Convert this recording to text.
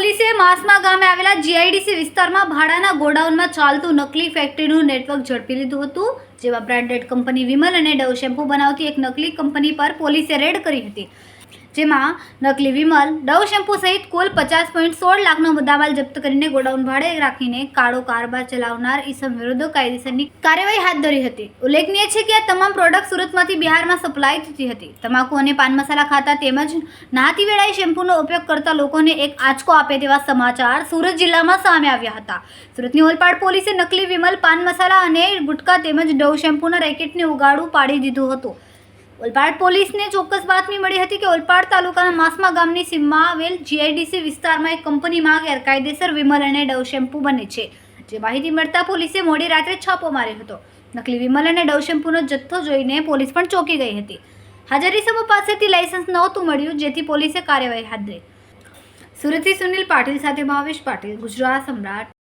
પોલીસે માસમા ગામે આવેલા જીઆઈડીસી વિસ્તારમાં ભાડાના ગોડાઉનમાં ચાલતું નકલી ફેક્ટરીનું નેટવર્ક ઝડપી લીધું હતું, જેમાં બ્રાન્ડેડ કંપની વિમલ અને ડવ શેમ્પૂ બનાવતી એક નકલી કંપની પર પોલીસે રેડ કરી હતી, જેમાં નકલી વિમલ, ડવ શેમ્પૂ સહિત કુલ 50.16 લાખનો મુદ્દામાલ જપ્ત કરીને ગોડાઉન ભાડે રાખીને કાળો કારબાર ચલાવનાર ઈસમ વિરુદ્ધ કાયદેસરની કાર્યવાહી હાથ ધરી હતી। ઉલ્લેખનીય છે કે આ તમામ પ્રોડક્ટ સુરતમાંથી બિહારમાં સપ્લાય થતી હતી। તમાકુ અને પાન મસાલા ખાતા તેમજ નહાતી વેળાએ શેમ્પૂનો ઉપયોગ કરતા લોકોને એક આંચકો આપે તેવા સમાચાર સુરત જિલ્લામાં સામે આવ્યા હતા। સુરતની ઓલપાડ પોલીસે નકલી વિમલ, પાન મસાલા અને ગુટકા તેમજ ડવ શેમ્પૂના રેકેટને ઉગાડું પાડી દીધું હતું। ઓલપાડ પોલીસને ચોક્કસ બાતમી મળી હતી કે ઓલપાડ તાલુકાના માસમા ગામની સીમમાં આવેલ જીઆઈડીસી વિસ્તારમાં એક કંપનીમાં ગેરકાયદેસર વિમલ અને ડવ શેમ્પૂ બને છે, જે માહિતી મળતા પોલીસે મોડી રાત્રે છાપો માર્યો હતો। નકલી વિમલ અને ડવ શેમ્પૂનો જથ્થો જોઈને પોલીસ પણ ચોંકી ગઈ હતી। હાજર ઇસમો પાસેથી લાયસન્સ નહોતું મળ્યું, જેથી પોલીસે કાર્યવાહી હાથ ધરી। સુરતથી સુનિલ પાટીલ સાથે ભાવેશ પાટીલ, ગુજરાત સમ્રાટ।